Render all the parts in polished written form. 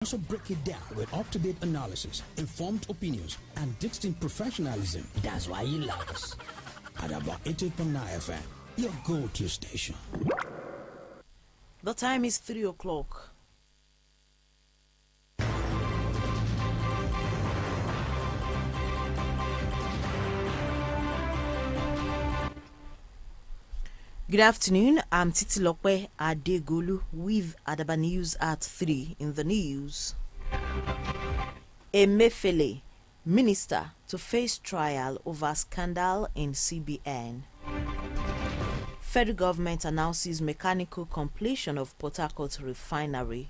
Also break it down with up-to-date analysis, informed opinions, and distinct professionalism. That's why you love us. At about 88.9 FM, your go-to station. The time is 3 o'clock. Good afternoon, I'm Titilope Adegolu with Adaba News at 3 in the news. Emefiele, minister to face trial over scandal in CBN. Federal government announces mechanical completion of Port Harcourt refinery.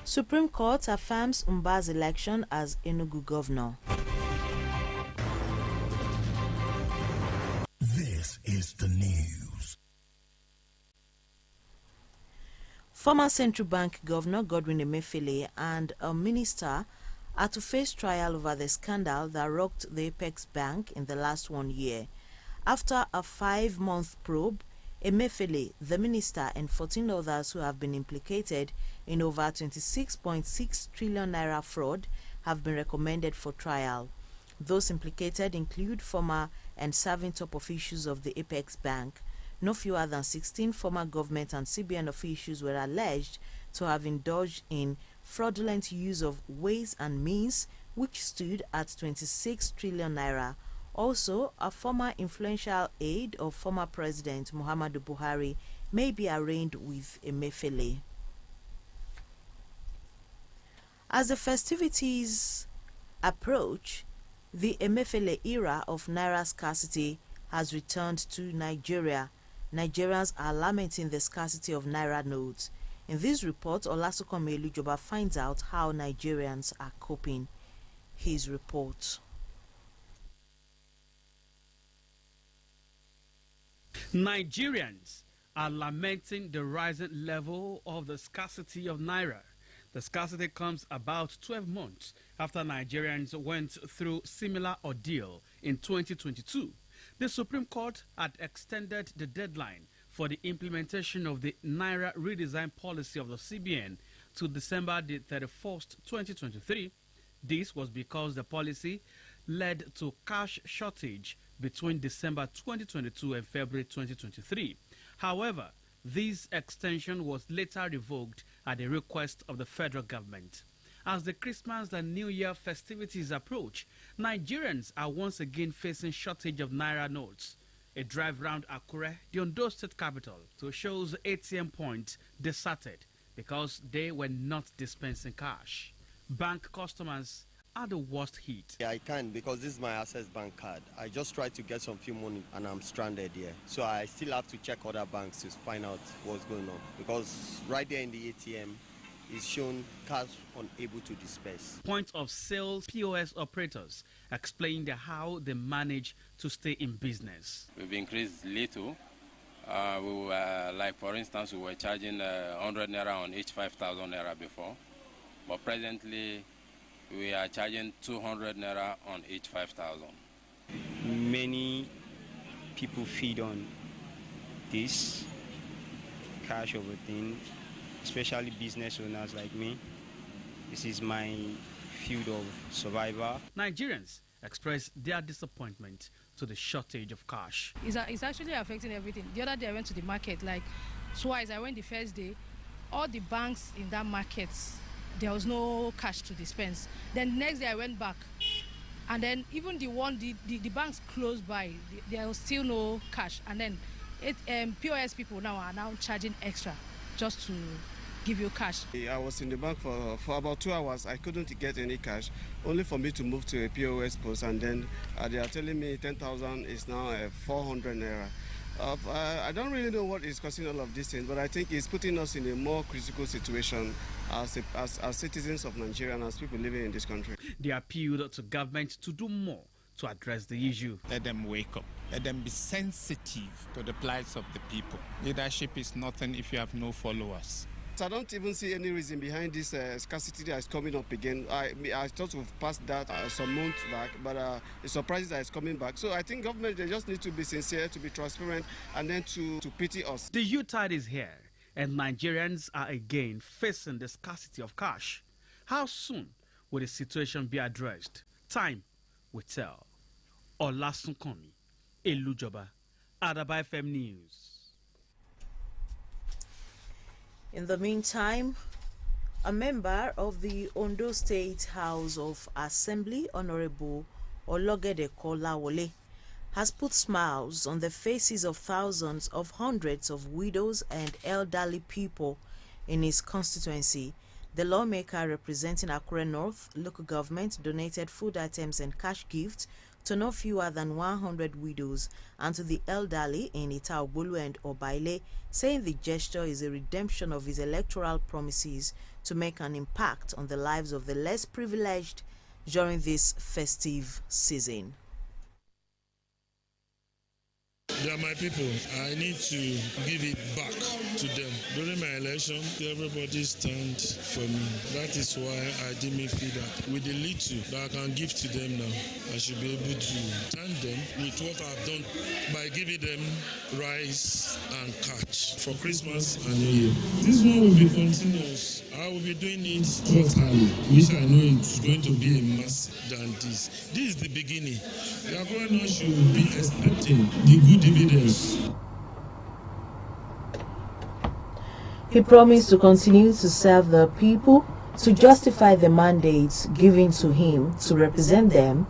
Supreme Court affirms Mba's election as Enugu governor. This is the news. Former Central Bank Governor Godwin Emefiele and a minister are to face trial over the scandal that rocked the Apex Bank in the last 1 year. After a 5-month probe, Emefiele, the minister, and 14 others who have been implicated in over 26.6 trillion naira fraud have been recommended for trial. Those implicated include former and serving top officials of the Apex Bank. No fewer than 16 former government and CBN officials were alleged to have indulged in fraudulent use of ways and means, which stood at 26 trillion naira. Also, a former influential aide of former President Muhammadu Buhari may be arraigned with Emefiele. As the festivities approach, the Emefiele era of naira scarcity has returned to Nigeria. Nigerians are lamenting the scarcity of naira notes. In this report, Olasukome Elujoba finds out how Nigerians are coping. His report. Nigerians are lamenting the rising level of the scarcity of naira. The scarcity comes about 12 months after Nigerians went through similar ordeal in 2022. The Supreme Court had extended the deadline for the implementation of the Naira redesign policy of the CBN to December the 31st, 2023. This was because the policy led to cash shortage between December 2022 and February 2023. However, this extension was later revoked at the request of the federal government. As the Christmas and New Year festivities approach, Nigerians are once again facing shortage of naira notes. A drive round Akure, the Ondo State capital, to shows ATM points deserted because they were not dispensing cash. Bank customers are the worst hit. Yeah, I can't because this is my Access Bank card. I just tried to get some few money and I'm stranded here. So I still have to check other banks to find out what's going on because right there in the ATM, is shown cash unable to disperse. Point of sale POS operators explained how they manage to stay in business. We've increased little. We were, like for instance, we were charging 100 naira on each 5,000 naira before, but presently we are charging 200 naira on each 5,000. Many people feed on this cash over thing, especially business owners like me. This is my field of survival. Nigerians express their disappointment to the shortage of cash. It's actually affecting everything. The other day I went to the market, like twice. I went the first day. All the banks in that market, there was no cash to dispense. Then the next day I went back. And then even the banks close by, there was still no cash. And then POS people now are charging extra just to give you cash. I was in the bank for about 2 hours. I couldn't get any cash, only for me to move to a POS post, and then they are telling me 10,000 is now 400 naira. I don't really know what is causing all of these things, but I think it's putting us in a more critical situation as citizens of Nigeria and as people living in this country. They appealed to government to do more to address the issue. Let them wake up. Let them be sensitive to the plights of the people. Leadership is nothing if you have no followers. I don't even see any reason behind this scarcity that is coming up again. I thought we've passed that some months back, but it's surprising that it's coming back. So I think government, they just need to be sincere, to be transparent, and then to pity us. The Yuletide is here, and Nigerians are again facing the scarcity of cash. How soon will the situation be addressed? Time will tell. Olasunkanmi, Elujoba, Adaba FM News. In the meantime, a member of the Ondo State House of Assembly, Honorable Ologede Kolawole, has put smiles on the faces of thousands of hundreds of widows and elderly people in his constituency. The lawmaker representing Akure North local government donated food items and cash gifts to no fewer than 100 widows and to the elderly in Itaogbolu and Obaile, saying the gesture is a redemption of his electoral promises to make an impact on the lives of the less privileged during this festive season. They are my people. I need to give it back to them. During my election, everybody stand for me. That is why I didn't feel that. With the little that I can give to them now, I should be able to thank them with what I've done by giving them rice and catch for Christmas and New Year. This one will be continuous. I will be doing it quarterly, which I know it's going to be a mass than this. This is the beginning. The governor should be expecting the good dividends. He promised to continue to serve the people, to justify the mandates given to him to represent them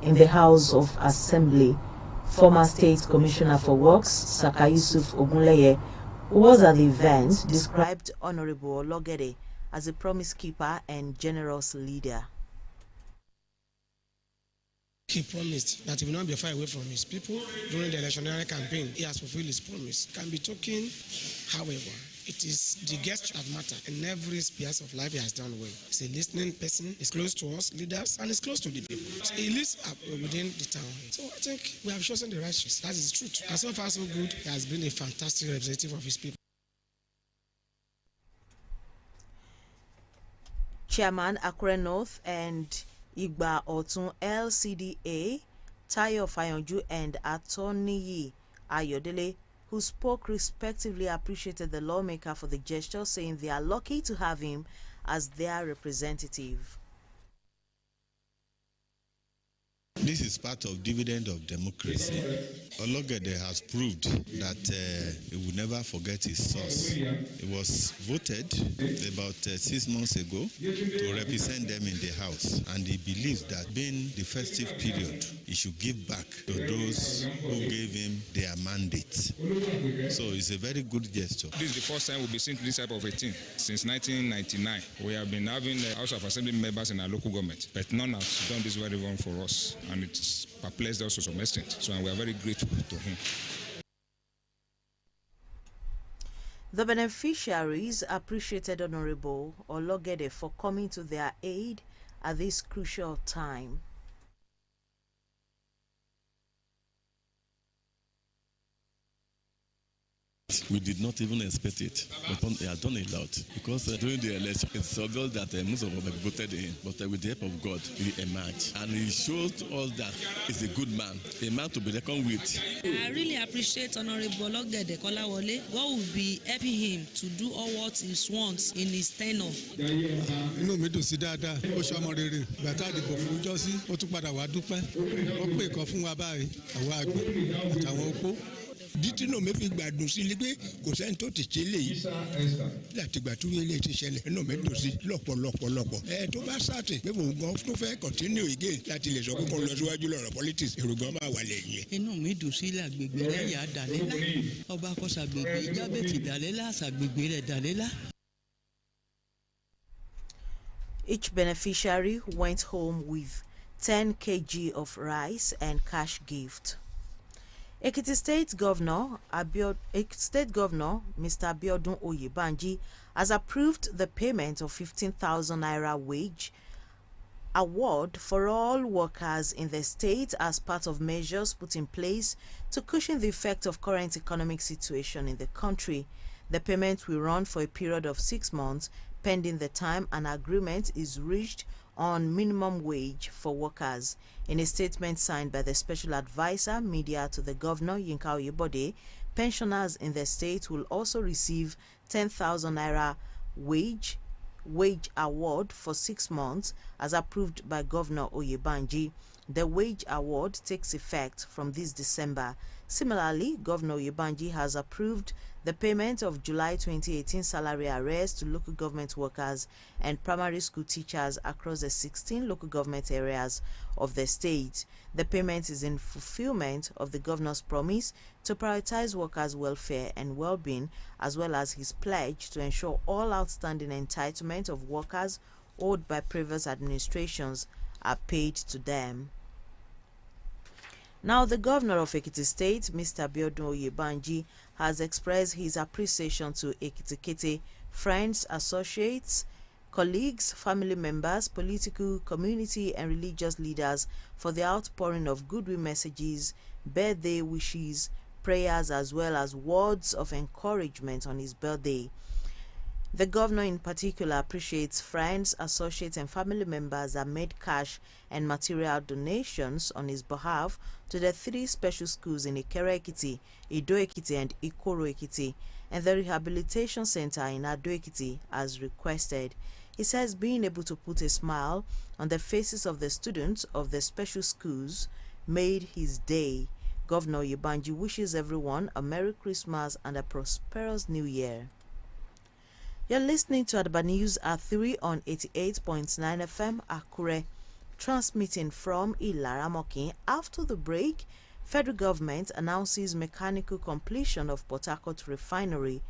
in the House of Assembly. Former State Commissioner for Works, Saka Yusuf Ogunleye, who was at the event, described Honorable Ologede as a promise keeper and generous leader. He promised that he will not be far away from his people during the electionary campaign. He has fulfilled his promise. Can be token, however, it is the gesture that matter. In every sphere of life, he has done well. He's a listening person. He's close to us leaders, and he's close to the people. So he lives within the town. So I think we have chosen the right choice. That is the truth. And so far, so good. He has been a fantastic representative of his people. Chairman Akure North and Igba Otun LCDA, Tayo Fayonju and Atoniyi Ayodele, who spoke respectively, appreciated the lawmaker for the gesture, saying they are lucky to have him as their representative. This is part of dividend of democracy. Ologede has proved that he will never forget his source. He was voted about 6 months ago to represent them in the House, and he believes that being the festive period, he should give back to those who gave him their mandate. So it's a very good gesture. This is the first time we'll be seeing this type of a thing since 1999. We have been having House of Assembly members in our local government, but none has done this very well for us. And it's perplexed us to some extent. So we are very grateful to him. The beneficiaries appreciated Honorable Ologede for coming to their aid at this crucial time. We did not even expect it, but he has done a lot because during the election, it's obvious that most of us voted in, but with the help of God, he emerged. And he showed us that he's a good man, a man to be reckoned with. I really appreciate Honorable Ologede Kolawole. God will be helping him to do all what he wants in his tenure. Inú mi dùn sí dáadáa, ó ṣọmọ rere, gbàtà àdìbò fún jọ́sí, ó tún padà wá dúpẹ́, ó pè kan fún wa báyìí, àwọn àgbẹ̀ àtàwọn opó. Dítí náà mi fi gbàdùn sí ilé pé kò sẹ́ni tó ti ṣe léyìí láti gbà tó yẹlé ti ṣẹlẹ̀ inú mi dùn sí lọ́pọ̀lọpọ̀. Tó bá sáàtì pé mò ń gan tó fẹ́ continue again láti lè sọ pé kò lọ síwájú lọ́rọ̀ politics èrò gan máa wà lẹ́yìn ẹ̀. Inú mi dùn sí àgbègbè lẹ́yà Dàlélá ọba akọ́sàgbègbè Ìjábẹ̀tì Dàlélá àṣàgbègbè rẹ̀ Dàlélá. Each beneficiary went home with 10 kg of rice and cash gift. Ekiti State Governor, Mr. Abiodun Oyebanji, has approved the payment of 15,000 naira wage award for all workers in the state as part of measures put in place to cushion the effect of current economic situation in the country. The payment will run for a period of 6 months, pending the time an agreement is reached on minimum wage for workers. In a statement signed by the Special Advisor Media to the Governor, Yinka Oyebode, Pensioners in the state will also receive 10,000 naira wage award for 6 months as approved by Governor Oyebanji. The wage award takes effect from this December. Similarly, Governor Oyebanji has approved the payment of July 2018 salary arrears to local government workers and primary school teachers across the 16 local government areas of the state. The payment is in fulfillment of the governor's promise to prioritize workers' welfare and well-being, as well as his pledge to ensure all outstanding entitlement of workers owed by previous administrations are paid to them. Now, the governor of Ekiti State, Mr. Biodun Oyebanji, has expressed his appreciation to Ekiti friends, associates, colleagues, family members, political, community, and religious leaders for the outpouring of goodwill messages, birthday wishes, prayers, as well as words of encouragement on his birthday. The governor in particular appreciates friends, associates, and family members that made cash and material donations on his behalf to the 3 special schools in Ikere Ekiti, Ido Ekiti, and Ikoro Ekiti, and the rehabilitation center in Ado Ekiti as requested. He says being able to put a smile on the faces of the students of the special schools made his day. Governor Oyebanji wishes everyone a Merry Christmas and a prosperous New Year. You're listening to Adaba News at 3 on 88.9 FM Akure, transmitting from Ilaramokin. After the break, federal government announces mechanical completion of Port Harcourt refinery,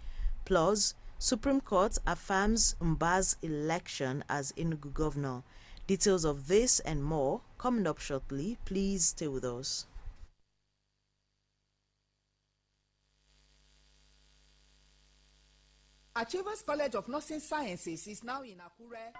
plus Supreme Court affirms Mba's election as Enugu governor. Details of this and more coming up shortly. Please stay with us. Achievers College of Nursing Sciences is now in Akure.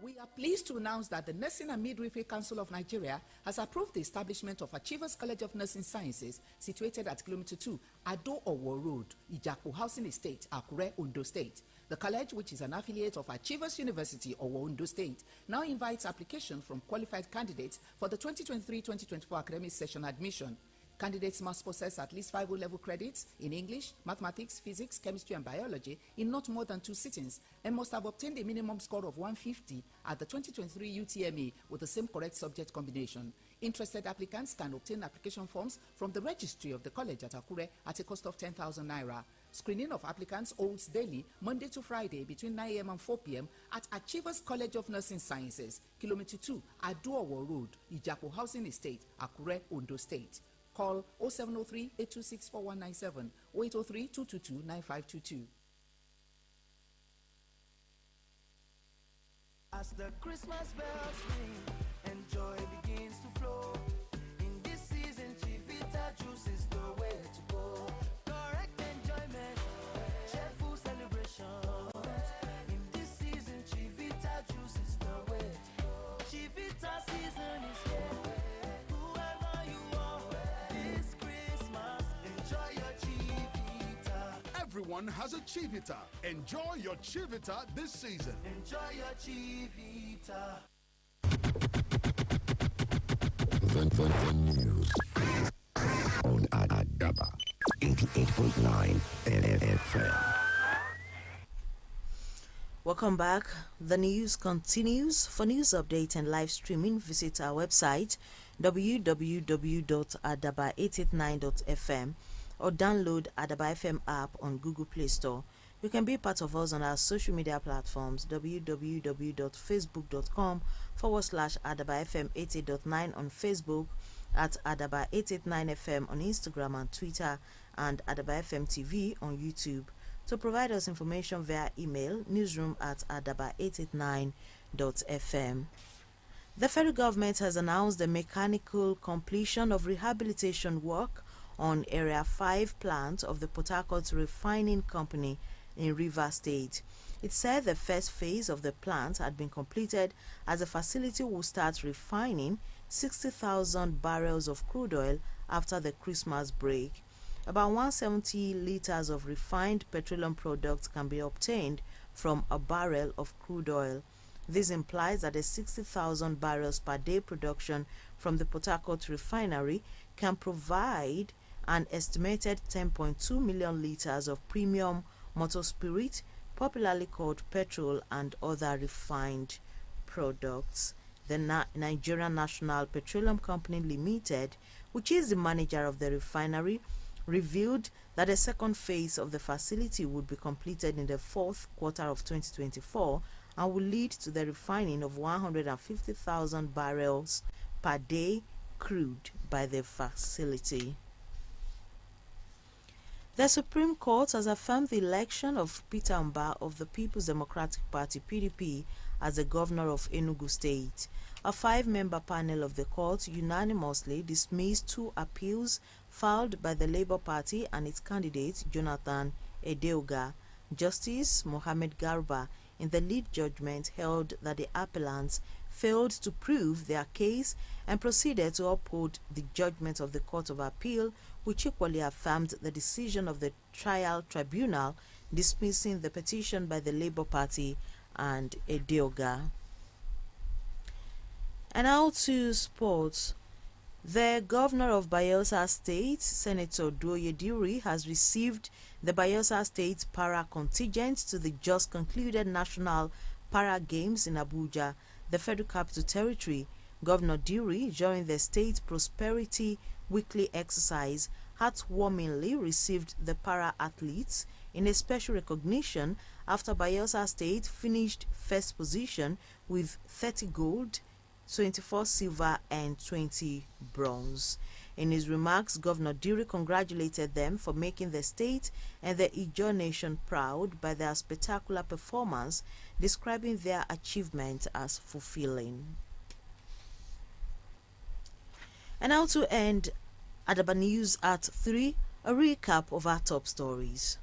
We are pleased to announce that the Nursing and Midwifery Council of Nigeria has approved the establishment of Achievers College of Nursing Sciences situated at Kilometer 2, Ado Owo Road, Ijapo Housing Estate, Akure, Ondo State. The college, which is an affiliate of Achievers University, Owo, Ondo State, now invites application from qualified candidates for the 2023-2024 academic session admission. Candidates must possess at least 5 O-level credits in English, mathematics, physics, chemistry, and biology in not more than 2 sittings, and must have obtained a minimum score of 150 at the 2023 UTME with the same correct subject combination. Interested applicants can obtain application forms from the registry of the college at Akure at a cost of 10,000 naira. Screening of applicants holds daily, Monday to Friday, between 9 a.m. and 4 p.m. at Achievers College of Nursing Sciences, Kilometer 2, Ado-Owo Road, Ijapo Housing Estate, Akure, Ondo State. Call 0703-826-4197, 0803-222-9522. As the Christmas bells ring and joy begins to flow, in this season Chivita juice is the way to go. Correct enjoyment, cheerful celebrations. In this season Chivita juice is the way to go. Chivita season is here. Everyone has a Chivita. Enjoy your Chivita this season. Enjoy your Chivita. The news on Adaba 88.9 FM. Welcome back. The news continues. For news update and live streaming, visit our website www.adaba889.fm or download Adaba FM app on Google Play Store. You can be part of us on our social media platforms www.facebook.com/Adaba FM 88.9 on Facebook, at Adaba 889 FM on Instagram and Twitter, and Adaba FM TV on YouTube. To provide us information via email, newsroom@adaba889.fm. The federal government has announced the mechanical completion of rehabilitation work on Area 5 plant of the Port Harcourt Refining Company in Rivers State. It said the first phase of the plant had been completed as the facility will start refining 60,000 barrels of crude oil after the Christmas break. About 170 liters of refined petroleum products can be obtained from a barrel of crude oil. This implies that a 60,000 barrels per day production from the Port Harcourt refinery can provide an estimated 10.2 million liters of premium motor spirit, popularly called petrol, and other refined products. The Nigerian National Petroleum Company Limited, which is the manager of the refinery, revealed that the second phase of the facility would be completed in the fourth quarter of 2024 and will lead to the refining of 150,000 barrels per day crude by the facility. The Supreme Court has affirmed the election of Peter Mba of the People's Democratic Party (PDP) as the governor of Enugu State. A 5-member panel of the court unanimously dismissed 2 appeals filed by the Labour Party and its candidate Jonathan Edeoga. Justice Mohammed Garba in the lead judgment held that the appellants failed to prove their case and proceeded to uphold the judgment of the Court of Appeal, which equally affirmed the decision of the trial tribunal dismissing the petition by the Labour Party and Edeoga. And now to sports. The governor of Bayelsa State, Senator Doye Diri, has received the Bayelsa State para contingent to the just concluded National Para Games in Abuja, the Federal Capital Territory. Governor Diri, during the State Prosperity Weekly exercise, heartwarmingly received the para athletes in a special recognition after Bayelsa State finished first position with 30 gold, 24 silver and 20 bronze. In his remarks, Governor Diri congratulated them for making the state and the Ijaw nation proud by their spectacular performance, describing their achievement as fulfilling. And now to end Adaba News at 3, a recap of our top stories.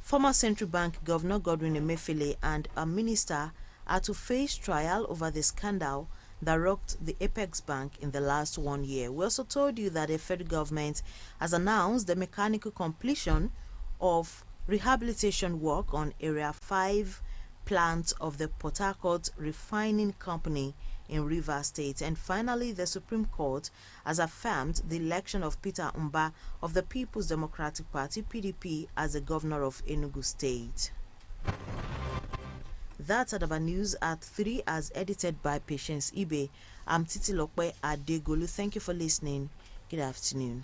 Former Central Bank Governor Godwin Emefiele and a minister are to face trial over the scandal that rocked the Apex Bank in the last 1 year. We also told you that the federal government has announced the mechanical completion of rehabilitation work on Area 5 plant of the Port Harcourt Refining Company in Rivers State. And finally, the Supreme Court has affirmed the election of Peter Mba of the People's Democratic Party (PDP) as the governor of Enugu State. That's Adaba News at 3 as edited by Patience Ibe. I'm Titi Lokwe Adegolu. Thank you for listening. Good afternoon.